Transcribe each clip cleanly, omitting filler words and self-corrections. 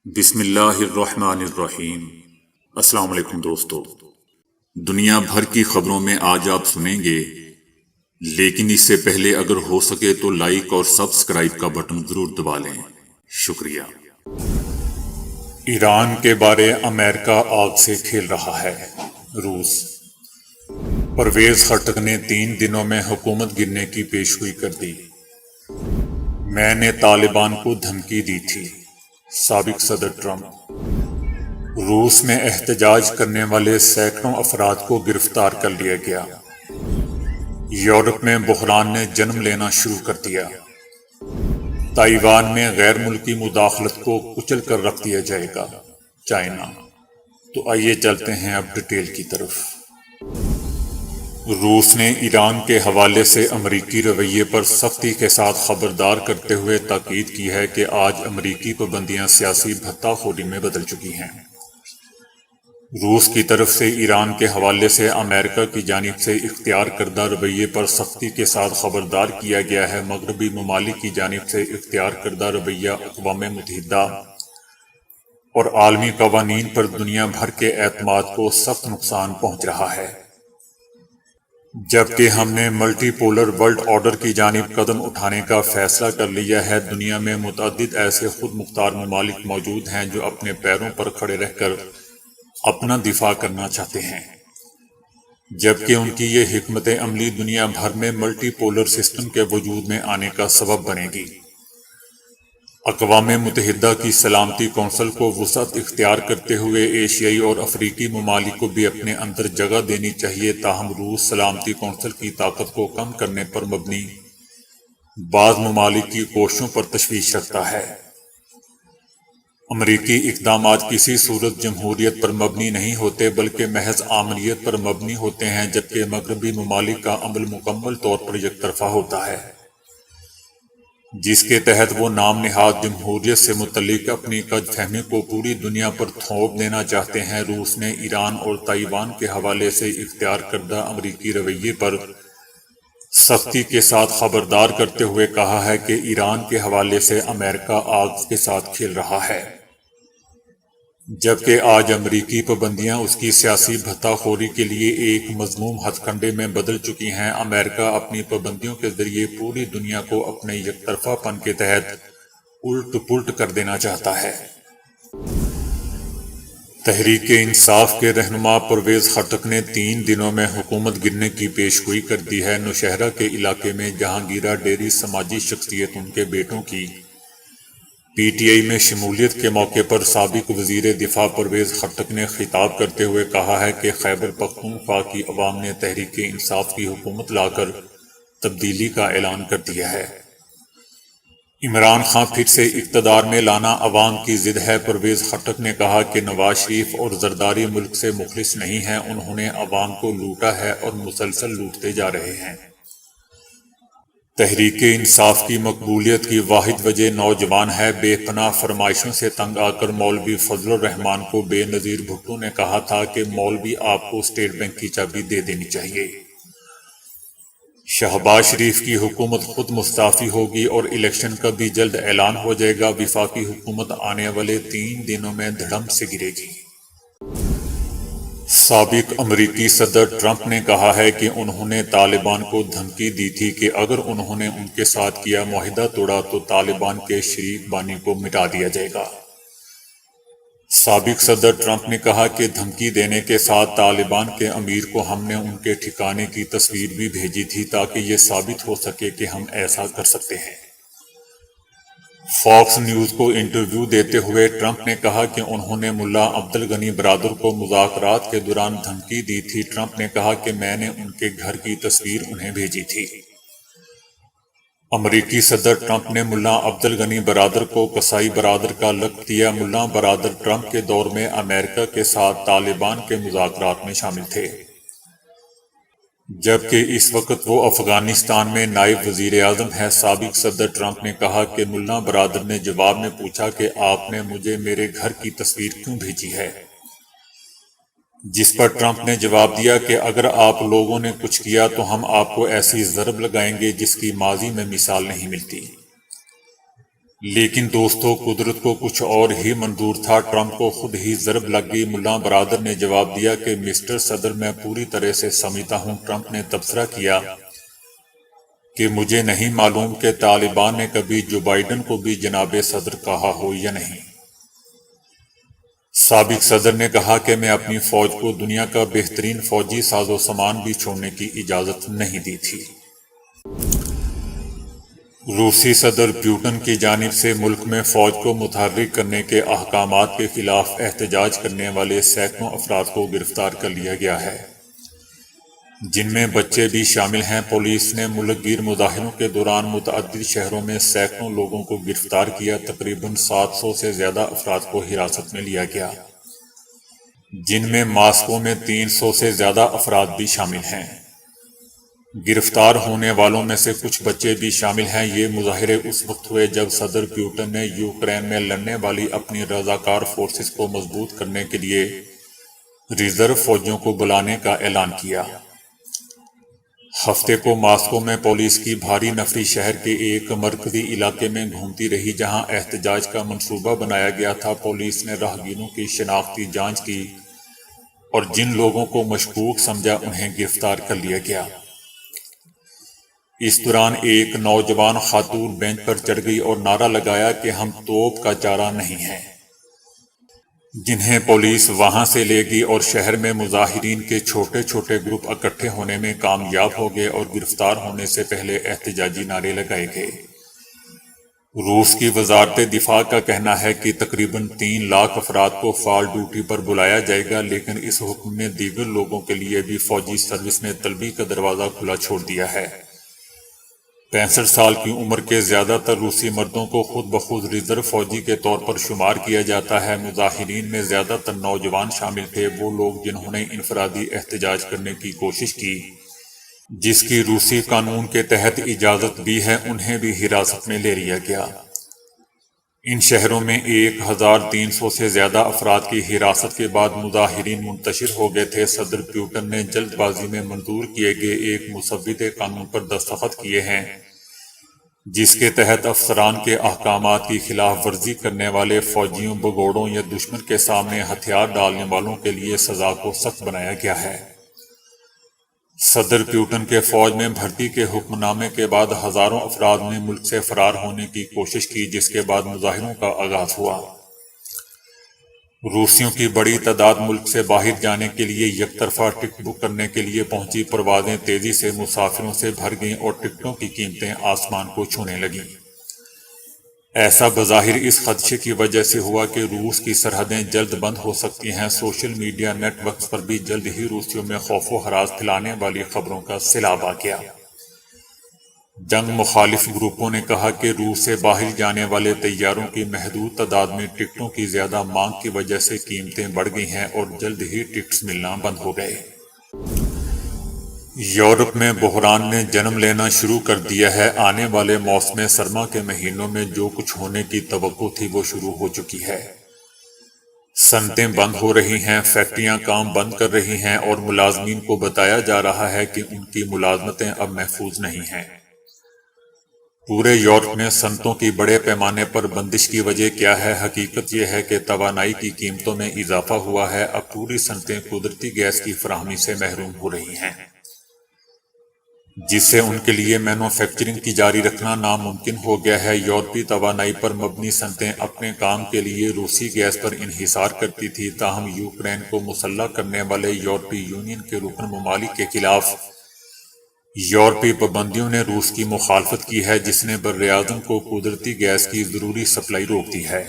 بسم اللہ الرحمن الرحیم۔ السلام علیکم دوستو، دنیا بھر کی خبروں میں آج آپ سنیں گے، لیکن اس سے پہلے اگر ہو سکے تو لائک اور سبسکرائب کا بٹن ضرور دبا لیں۔ شکریہ۔ ایران کے بارے امریکہ آگ سے کھیل رہا ہے۔ روس۔ پرویز خٹک نے 3 دنوں میں حکومت گرنے کی پیشگوئی کر دی۔ میں نے طالبان کو دھمکی دی تھی، سابق صدر ٹرمپ۔ روس میں احتجاج کرنے والے سینکڑوں افراد کو گرفتار کر لیا گیا۔ یورپ میں بحران نے جنم لینا شروع کر دیا۔ تائیوان میں غیر ملکی مداخلت کو کچل کر رکھ دیا جائے گا، چائنا۔ تو آئیے چلتے ہیں اب ڈیٹیل کی طرف۔ روس نے ایران کے حوالے سے امریکی رویے پر سختی کے ساتھ خبردار کرتے ہوئے تاکید کی ہے کہ آج امریکی پابندیاں سیاسی بھتہ خوری میں بدل چکی ہیں۔ روس کی طرف سے ایران کے حوالے سے امریکہ کی جانب سے اختیار کردہ رویے پر سختی کے ساتھ خبردار کیا گیا ہے۔ مغربی ممالک کی جانب سے اختیار کردہ رویہ اقوام متحدہ اور عالمی قوانین پر دنیا بھر کے اعتماد کو سخت نقصان پہنچ رہا ہے، جبکہ ہم نے ملٹی پولر ورلڈ آرڈر کی جانب قدم اٹھانے کا فیصلہ کر لیا ہے۔ دنیا میں متعدد ایسے خود مختار ممالک موجود ہیں جو اپنے پیروں پر کھڑے رہ کر اپنا دفاع کرنا چاہتے ہیں، جبکہ ان کی یہ حکمت عملی دنیا بھر میں ملٹی پولر سسٹم کے وجود میں آنے کا سبب بنے گی۔ اقوام متحدہ کی سلامتی کونسل کو وسعت اختیار کرتے ہوئے ایشیائی اور افریقی ممالک کو بھی اپنے اندر جگہ دینی چاہیے، تاہم روس سلامتی کونسل کی طاقت کو کم کرنے پر مبنی بعض ممالک کی کوششوں پر تشویش رکھتا ہے۔ امریکی اقدامات کسی صورت جمہوریت پر مبنی نہیں ہوتے بلکہ محض آمریت پر مبنی ہوتے ہیں، جبکہ مغربی ممالک کا عمل مکمل طور پر یک طرفہ ہوتا ہے، جس کے تحت وہ نام نہاد جمہوریت سے متعلق اپنی غلط فہمی کو پوری دنیا پر تھوپ دینا چاہتے ہیں۔ روس نے ایران اور تائیوان کے حوالے سے اختیار کردہ امریکی رویے پر سختی کے ساتھ خبردار کرتے ہوئے کہا ہے کہ ایران کے حوالے سے امریکہ آگ کے ساتھ کھیل رہا ہے، جبکہ آج امریکی پابندیاں اس کی سیاسی بھتہ خوری کے لیے ایک مذموم ہتھ کنڈے میں بدل چکی ہیں۔ امریکہ اپنی پابندیوں کے ذریعے پوری دنیا کو اپنے یک طرفہ پن کے تحت الٹ پلٹ کر دینا چاہتا ہے۔ تحریک انصاف کے رہنما پرویز خٹک نے 3 دنوں میں حکومت گرنے کی پیشگوئی کر دی ہے۔ نوشہرہ کے علاقے میں جہانگیرہ ڈیری سماجی شخصیت ان کے بیٹوں کی پی ٹی آئی میں شمولیت کے موقع پر سابق وزیر دفاع پرویز خٹک نے خطاب کرتے ہوئے کہا ہے کہ خیبر پختونخوا کی عوام نے تحریک انصاف کی حکومت لا کر تبدیلی کا اعلان کر دیا ہے۔ عمران خان پھر سے اقتدار میں لانا عوام کی ضد ہے۔ پرویز خٹک نے کہا کہ نواز شریف اور زرداری ملک سے مخلص نہیں ہیں، انہوں نے عوام کو لوٹا ہے اور مسلسل لوٹتے جا رہے ہیں۔ تحریک انصاف کی مقبولیت کی واحد وجہ نوجوان ہے۔ بے پناہ فرمائشوں سے تنگ آ کر مولوی فضل الرحمان کو بے نظیر بھٹو نے کہا تھا کہ مولوی آپ کو اسٹیٹ بینک کی چابی دے دینی چاہیے۔ شہباز شریف کی حکومت خود مستعفی ہوگی اور الیکشن کا بھی جلد اعلان ہو جائے گا۔ وفاقی حکومت آنے والے 3 دنوں میں دھڑم سے گرے گی۔ سابق امریکی صدر ٹرمپ نے کہا ہے کہ انہوں نے طالبان کو دھمکی دی تھی کہ اگر انہوں نے ان کے ساتھ کیا معاہدہ توڑا تو طالبان کے شریک بانی کو مٹا دیا جائے گا۔ سابق صدر ٹرمپ نے کہا کہ دھمکی دینے کے ساتھ طالبان کے امیر کو ہم نے ان کے ٹھکانے کی تصویر بھی بھیجی تھی تاکہ یہ ثابت ہو سکے کہ ہم ایسا کر سکتے ہیں۔ فاکس نیوز کو انٹرویو دیتے ہوئے ٹرمپ نے کہا کہ انہوں نے ملا عبدالغنی برادر کو مذاکرات کے دوران دھمکی دی تھی۔ ٹرمپ نے کہا کہ میں نے ان کے گھر کی تصویر انہیں بھیجی تھی۔ امریکی صدر ٹرمپ نے ملا عبدالغنی برادر کو قصائی برادر کا لقب دیا۔ ملا برادر ٹرمپ کے دور میں امریکہ کے ساتھ طالبان کے مذاکرات میں شامل تھے، جبکہ اس وقت وہ افغانستان میں نائب وزیر اعظم ہے۔ سابق صدر ٹرمپ نے کہا کہ ملا برادر نے جواب میں پوچھا کہ آپ نے مجھے میرے گھر کی تصویر کیوں بھیجی ہے، جس پر ٹرمپ نے جواب دیا کہ اگر آپ لوگوں نے کچھ کیا تو ہم آپ کو ایسی ضرب لگائیں گے جس کی ماضی میں مثال نہیں ملتی۔ لیکن دوستو، قدرت کو کچھ اور ہی منظور تھا۔ ٹرمپ کو خود ہی ضرب لگ گئی۔ ملا برادر نے جواب دیا کہ مسٹر صدر، میں پوری طرح سے سمجھتا ہوں۔ ٹرمپ نے تبصرہ کیا کہ مجھے نہیں معلوم کہ طالبان نے کبھی جو بائیڈن کو بھی جناب صدر کہا ہو یا نہیں۔ سابق صدر نے کہا کہ میں اپنی فوج کو دنیا کا بہترین فوجی ساز و سامان بھی چھوڑنے کی اجازت نہیں دی تھی۔ روسی صدر پیوٹن کی جانب سے ملک میں فوج کو متحرک کرنے کے احکامات کے خلاف احتجاج کرنے والے سینکڑوں افراد کو گرفتار کر لیا گیا ہے، جن میں بچے بھی شامل ہیں۔ پولیس نے ملک گیر مظاہروں کے دوران متعدد شہروں میں سینکڑوں لوگوں کو گرفتار کیا۔ تقریباً 700 سے زیادہ افراد کو حراست میں لیا گیا، جن میں ماسکو میں 300 سے زیادہ افراد بھی شامل ہیں۔ گرفتار ہونے والوں میں سے کچھ بچے بھی شامل ہیں۔ یہ مظاہرے اس وقت ہوئے جب صدر پیوٹن نے یوکرین میں لڑنے والی اپنی رضاکار فورسز کو مضبوط کرنے کے لیے ریزرو فوجیوں کو بلانے کا اعلان کیا۔ ہفتے کو ماسکو میں پولیس کی بھاری نفری شہر کے ایک مرکزی علاقے میں گھومتی رہی جہاں احتجاج کا منصوبہ بنایا گیا تھا۔ پولیس نے راہگیروں کی شناختی جانچ کی اور جن لوگوں کو مشکوک سمجھا انہیں گرفتار کر لیا گیا۔ اس دوران ایک نوجوان خاتون بینچ پر چڑھ گئی اور نعرہ لگایا کہ ہم توپ کا چارہ نہیں ہیں، جنہیں پولیس وہاں سے لے گئی اور شہر میں مظاہرین کے چھوٹے چھوٹے گروپ اکٹھے ہونے میں کامیاب ہو گئے اور گرفتار ہونے سے پہلے احتجاجی نعرے لگائے گئے۔ روس کی وزارت دفاع کا کہنا ہے کہ تقریباً 3 لاکھ افراد کو فعال ڈیوٹی پر بلایا جائے گا، لیکن اس حکم نے دیگر لوگوں کے لیے بھی فوجی سروس میں طلبی کا دروازہ کھلا چھوڑ دیا ہے۔ 65 سال کی عمر کے زیادہ تر روسی مردوں کو خود بخود ریزرو فوجی کے طور پر شمار کیا جاتا ہے۔ مظاہرین میں زیادہ تر نوجوان شامل تھے۔ وہ لوگ جنہوں نے انفرادی احتجاج کرنے کی کوشش کی، جس کی روسی قانون کے تحت اجازت بھی ہے، انہیں بھی حراست میں لے لیا گیا۔ ان شہروں میں 1300 سے زیادہ افراد کی حراست کے بعد مظاہرین منتشر ہو گئے تھے۔ صدر پیوٹن نے جلد بازی میں منظور کیے گئے ایک مسودہ قانون پر دستخط کیے ہیں، جس کے تحت افسران کے احکامات کی خلاف ورزی کرنے والے فوجیوں، بگوڑوں یا دشمن کے سامنے ہتھیار ڈالنے والوں کے لیے سزا کو سخت بنایا گیا ہے۔ صدر پیوٹن کے فوج میں بھرتی کے حکم نامے کے بعد ہزاروں افراد نے ملک سے فرار ہونے کی کوشش کی، جس کے بعد مظاہروں کا آغاز ہوا۔ روسیوں کی بڑی تعداد ملک سے باہر جانے کے لیے یک طرفہ ٹکٹ بک کرنے کے لیے پہنچی۔ پروازیں تیزی سے مسافروں سے بھر گئیں اور ٹکٹوں کی قیمتیں آسمان کو چھونے لگیں۔ ایسا بظاہر اس خدشے کی وجہ سے ہوا کہ روس کی سرحدیں جلد بند ہو سکتی ہیں۔ سوشل میڈیا نیٹ ورکس پر بھی جلد ہی روسیوں میں خوف و ہراس پھیلانے والی خبروں کا سیلاب آ گیا۔ جنگ مخالف گروپوں نے کہا کہ روس سے باہر جانے والے طیاروں کی محدود تعداد میں ٹکٹوں کی زیادہ مانگ کی وجہ سے قیمتیں بڑھ گئی ہیں اور جلد ہی ٹکٹس ملنا بند ہو گئے۔ یورپ میں بحران نے جنم لینا شروع کر دیا ہے۔ آنے والے موسم سرما کے مہینوں میں جو کچھ ہونے کی توقع تھی وہ شروع ہو چکی ہے۔ صنعتیں بند ہو رہی ہیں، فیکٹریاں کام بند کر رہی ہیں اور ملازمین کو بتایا جا رہا ہے کہ ان کی ملازمتیں اب محفوظ نہیں ہیں۔ پورے یورپ میں صنعتوں کی بڑے پیمانے پر بندش کی وجہ کیا ہے؟ حقیقت یہ ہے کہ توانائی کی قیمتوں میں اضافہ ہوا ہے۔ اب پوری صنعتیں قدرتی گیس کی فراہمی سے محروم ہو رہی ہیں، جس سے ان کے لیے مینوفیکچرنگ کی جاری رکھنا ناممکن ہو گیا ہے۔ یورپی توانائی پر مبنی صنعتیں اپنے کام کے لیے روسی گیس پر انحصار کرتی تھیں، تاہم یوکرین کو مسلح کرنے والے یورپی یونین کے رکن ممالک کے خلاف یورپی پابندیوں نے روس کی مخالفت کی ہے، جس نے براعظم کو قدرتی گیس کی ضروری سپلائی روک دی ہے۔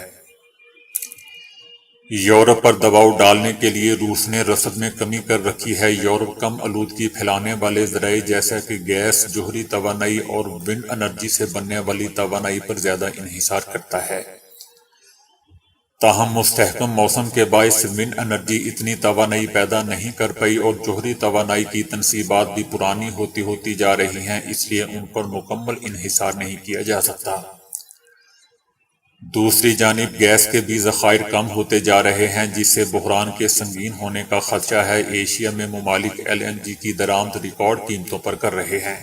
یورپ پر دباؤ ڈالنے کے لیے روس نے رسد میں کمی کر رکھی ہے۔ یورپ کم آلودگی پھیلانے والے ذرائع جیسا کہ گیس، جوہری توانائی اور ونڈ انرجی سے بننے والی توانائی پر زیادہ انحصار کرتا ہے۔ تاہم مستحکم موسم کے باعث ونڈ انرجی اتنی توانائی پیدا نہیں کر پائی اور جوہری توانائی کی تنصیبات بھی پرانی ہوتی ہوتی جا رہی ہیں، اس لیے ان پر مکمل انحصار نہیں کیا جا سکتا۔ دوسری جانب گیس کے بھی ذخائر کم ہوتے جا رہے ہیں، جس سے بحران کے سنگین ہونے کا خدشہ ہے۔ ایشیا میں ممالک LNG کی درآمد ریکارڈ قیمتوں پر کر رہے ہیں۔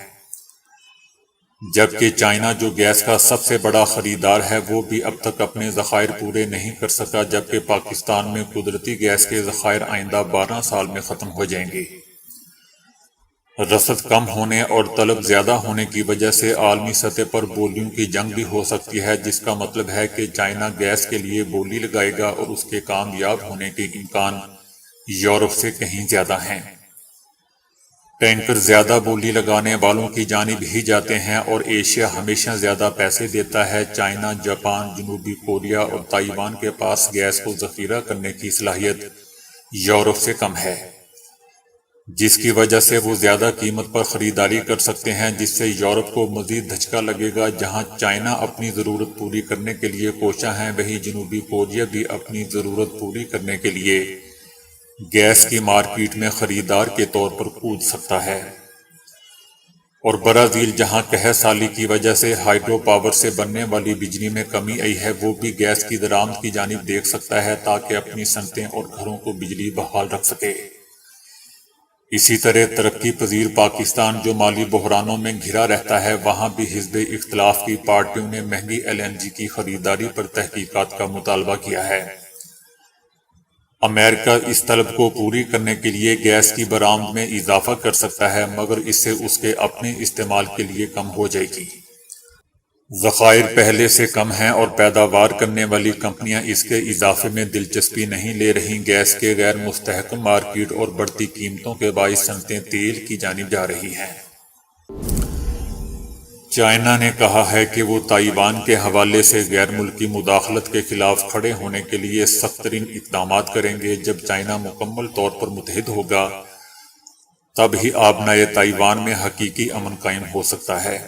جبکہ چائنا جو گیس کا سب سے بڑا خریدار ہے وہ بھی اب تک اپنے ذخائر پورے نہیں کر سکا، جبکہ پاکستان میں قدرتی گیس کے ذخائر آئندہ 12 سال میں ختم ہو جائیں گے۔ رسد کم ہونے اور طلب زیادہ ہونے کی وجہ سے عالمی سطح پر بولیوں کی جنگ بھی ہو سکتی ہے، جس کا مطلب ہے کہ چائنا گیس کے لیے بولی لگائے گا اور اس کے کامیاب ہونے کے امکان یورپ سے کہیں زیادہ ہیں۔ ٹینکر زیادہ بولی لگانے والوں کی جانب ہی جاتے ہیں اور ایشیا ہمیشہ زیادہ پیسے دیتا ہے۔ چائنا، جاپان، جنوبی کوریا اور تائیوان کے پاس گیس کو ذخیرہ کرنے کی صلاحیت یورپ سے کم ہے، جس کی وجہ سے وہ زیادہ قیمت پر خریداری کر سکتے ہیں، جس سے یورپ کو مزید دھچکا لگے گا۔ جہاں چائنا اپنی ضرورت پوری کرنے کے لیے کوشاں ہے، وہیں جنوبی کوریا بھی اپنی ضرورت پوری کرنے کے لیے گیس کی مارکیٹ میں خریدار کے طور پر کود سکتا ہے۔ اور برازیل، جہاں قحط سالی کی وجہ سے ہائیڈرو پاور سے بننے والی بجلی میں کمی آئی ہے، وہ بھی گیس کی درآمد کی جانب دیکھ سکتا ہے تاکہ اپنی صنعتیں اور گھروں کو بجلی بحال رکھ سکے۔ اسی طرح ترقی پذیر پاکستان جو مالی بحرانوں میں گھرا رہتا ہے، وہاں بھی حزب اختلاف کی پارٹیوں نے مہنگی LNG کی خریداری پر تحقیقات کا مطالبہ کیا ہے۔ امریکہ اس طلب کو پوری کرنے کے لیے گیس کی برآمد میں اضافہ کر سکتا ہے، مگر اس سے اس کے اپنے استعمال کے لیے کم ہو جائے گی۔ ذخائر پہلے سے کم ہیں اور پیداوار کرنے والی کمپنیاں اس کے اضافے میں دلچسپی نہیں لے رہیں۔ گیس کے غیر مستحکم مارکیٹ اور بڑھتی قیمتوں کے باعث صنعتیں تیل کی جانب جا رہی ہیں۔ چائنا نے کہا ہے کہ وہ تائیوان کے حوالے سے غیر ملکی مداخلت کے خلاف کھڑے ہونے کے لیے سخت ترین اقدامات کریں گے۔ جب چائنا مکمل طور پر متحد ہوگا، تب ہی آبنائے تائیوان میں حقیقی امن قائم ہو سکتا ہے۔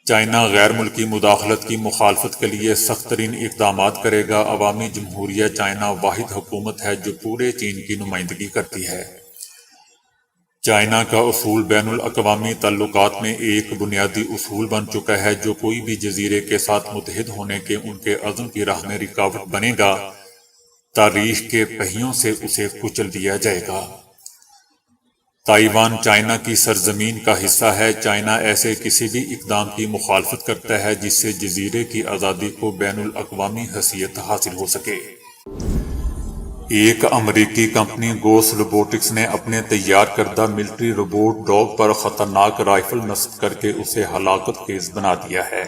چائنا غیر ملکی مداخلت کی مخالفت کے لیے سخت ترین اقدامات کرے گا۔ عوامی جمہوریہ چائنا واحد حکومت ہے جو پورے چین کی نمائندگی کرتی ہے۔ چائنا کا اصول بین الاقوامی تعلقات میں ایک بنیادی اصول بن چکا ہے۔ جو کوئی بھی جزیرے کے ساتھ متحد ہونے کے ان کے عزم کی راہ میں رکاوٹ بنے گا، تاریخ کے پہیوں سے اسے کچل دیا جائے گا۔ تائیوان چائنا کی سرزمین کا حصہ ہے۔ چائنا ایسے کسی بھی اقدام کی مخالفت کرتا ہے جس سے جزیرے کی آزادی کو بین الاقوامی حیثیت حاصل ہو سکے۔ ایک امریکی کمپنی گوس روبوٹکس نے اپنے تیار کردہ ملٹری روبوٹ ڈاگ پر خطرناک رائفل نصب کر کے اسے ہلاکت خیز بنا دیا ہے۔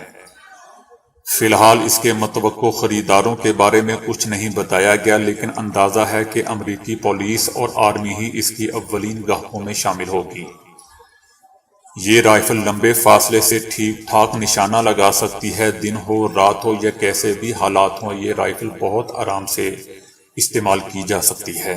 فی الحال اس کے متوقع خریداروں کے بارے میں کچھ نہیں بتایا گیا، لیکن اندازہ ہے کہ امریکی پولیس اور آرمی ہی اس کی اولین گاہکوں میں شامل ہوگی۔ یہ رائفل لمبے فاصلے سے ٹھیک ٹھاک نشانہ لگا سکتی ہے۔ دن ہو، رات ہو یا کیسے بھی حالات ہوں، یہ رائفل بہت آرام سے استعمال کی جا سکتی ہے۔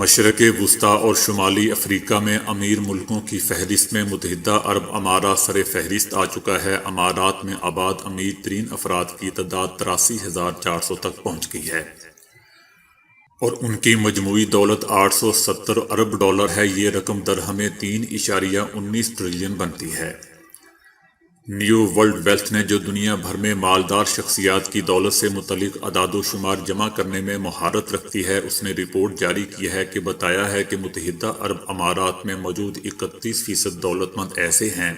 مشرق وسطیٰ اور شمالی افریقہ میں امیر ملکوں کی فہرست میں متحدہ عرب امارات سر فہرست آ چکا ہے۔ امارات میں آباد امیر ترین افراد کی تعداد 83,400 تک پہنچ گئی ہے اور ان کی مجموعی دولت 870 ارب ڈالر ہے۔ یہ رقم درہم 3.19 ٹریلین بنتی ہے۔ نیو ورلڈ ویلتھ نے جو دنیا بھر میں مالدار شخصیات کی دولت سے متعلق اعداد و شمار جمع کرنے میں مہارت رکھتی ہے، اس نے رپورٹ جاری کی ہے کہ بتایا ہے کہ متحدہ عرب امارات میں موجود 31% دولت مند ایسے ہیں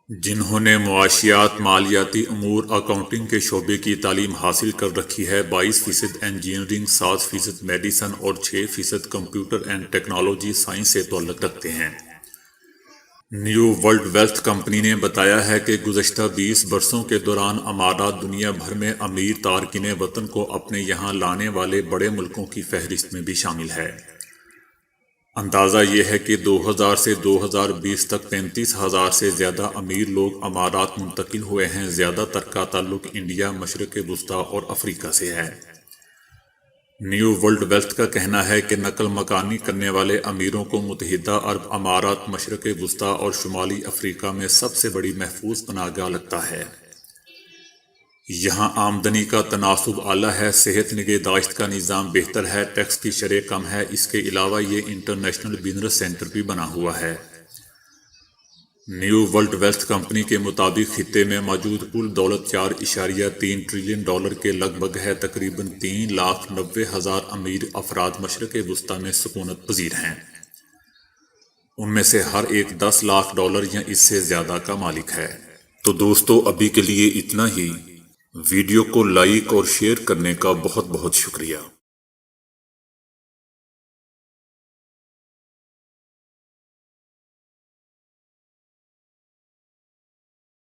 جنہوں نے معاشیات، مالیاتی امور، اکاؤنٹنگ کے شعبے کی تعلیم حاصل کر رکھی ہے۔ 22% انجینئرنگ، 7% میڈیسن اور 6% کمپیوٹر اینڈ ٹیکنالوجی سائنس سے تعلق رکھتے ہیں۔ نیو ورلڈ ویلتھ کمپنی نے بتایا ہے کہ گزشتہ 20 برسوں کے دوران امارات دنیا بھر میں امیر تارکین وطن کو اپنے یہاں لانے والے بڑے ملکوں کی فہرست میں بھی شامل ہے۔ اندازہ یہ ہے کہ 2000 سے 2020 تک 35,000 سے زیادہ امیر لوگ امارات منتقل ہوئے ہیں۔ زیادہ تر کا تعلق انڈیا، مشرق وسطیٰ اور افریقہ سے ہے۔ نیو ورلڈ ویلتھ کا کہنا ہے کہ نقل مکانی کرنے والے امیروں کو متحدہ عرب امارات مشرق وسطیٰ اور شمالی افریقہ میں سب سے بڑی محفوظ پناہ گاہ لگتا ہے۔ یہاں آمدنی کا تناسب اعلیٰ ہے، صحت نگہداشت کا نظام بہتر ہے، ٹیکس کی شرح کم ہے۔ اس کے علاوہ یہ انٹرنیشنل بزنس سینٹر بھی بنا ہوا ہے۔ نیو ورلڈ ویلتھ کمپنی کے مطابق خطے میں موجود کل دولت 4.3 ٹریلین ڈالر کے لگ بھگ ہے۔ تقریباً 3,90,000 امیر افراد مشرق وسطیٰ میں سکونت پذیر ہیں۔ ان میں سے ہر ایک $10 لاکھ یا اس سے زیادہ کا مالک ہے۔ تو دوستو ابھی کے لیے اتنا ہی۔ ویڈیو کو لائک اور شیئر کرنے کا بہت بہت شکریہ۔